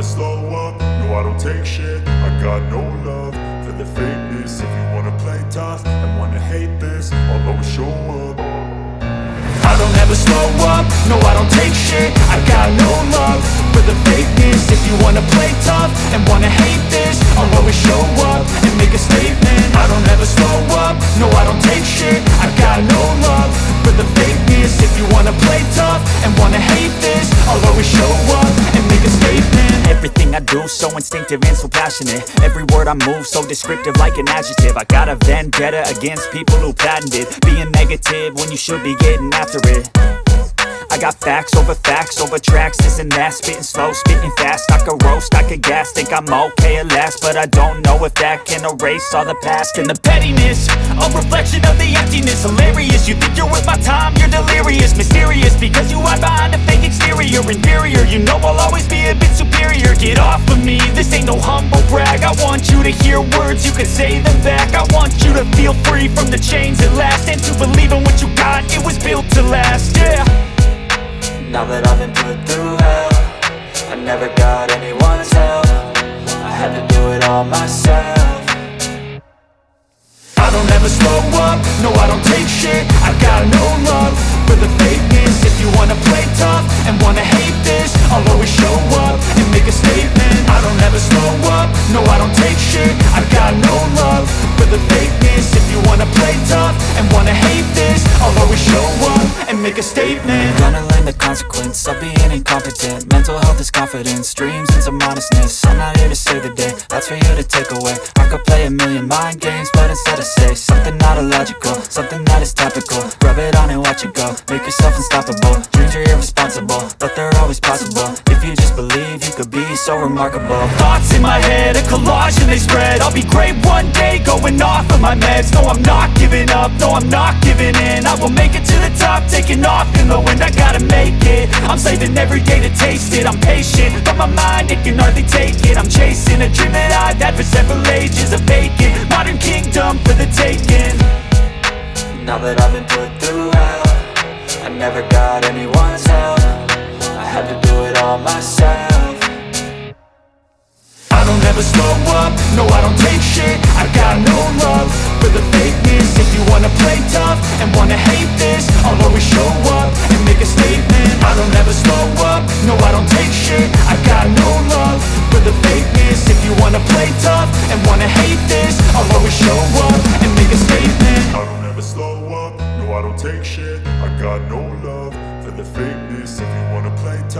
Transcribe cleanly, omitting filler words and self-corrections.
slow up, no I don't take shit. I got no love for the fakeness. If you wanna play tough and wanna hate this, I'll always show up. I don't ever slow up, no I don't take shit. I got no love for the fakeness. If you wanna play tough and wanna hate this, I'll always show up and make a statement. I don't ever slow up, no I don't take shit. I got no love for the fakeness. If you wanna play tough and wanna hate this, I'll always show up and make a statement. Everything I do so instinctive and so passionate. Every word I move so descriptive like an adjective. I got a vendetta against people who patented being negative when you should be getting after it. I got facts over tracks, this and that. Spitting slow, spitting fast, I could roast, I could gas. Think I'm okay at last, but I don't know if that can erase all the past. And the pettiness, a reflection of the emptiness. Hilarious, you think you're worth my time, you're delirious. Mysterious, because you hide behind a fake exterior. Inferior, you know I'll always be a bit superior. Get off of me, this ain't no humble brag. I want you to hear words, you can say them back. I want you to feel free from the chains at last, and to believe in what you got, it was built to last, yeah. Now that I've been put through hell, I never got anyone's help. I had to do it all myself. I don't ever slow up, no I don't take shit. I got no love for the fakeness. If you wanna play tough and wanna hate this, I'll always show up and make a statement. I don't ever slow up, no I don't take shit. I got no love for the fakeness. If you wanna play tough and wanna hate this, I'll always show up and make a statement. Gonna learn the consequence of being incompetent. Mental health is confidence, dreams and some modestness. I'm not here to save the day, that's for you to take away. I could play a million mind games, but instead I say something not illogical, something that is topical. Rub it on and watch it go, make yourself unstoppable. Dreams are irresponsible, but they're always possible. If you just believe, you could be so remarkable. Thoughts in my head, a collage and they spread. I'll be great one day, going off of my meds. No, I'm not giving up, no, I'm not giving in. I will make it to the top, taking off in the wind. I gotta make it, I'm saving every day to taste it. I'm patient, but my mind, it can hardly take it. I'm chasing a dream that I've had for several ages. A vacant, modern kingdom for the taking. Now that I've been put through hell, I never got anyone's help. I had to do it all myself. I don't ever slow up, no I don't take shit. I got no love for the fakeness. If you wanna play tough and wanna hate this, I'll always show up and make a statement. I don't ever slow up, no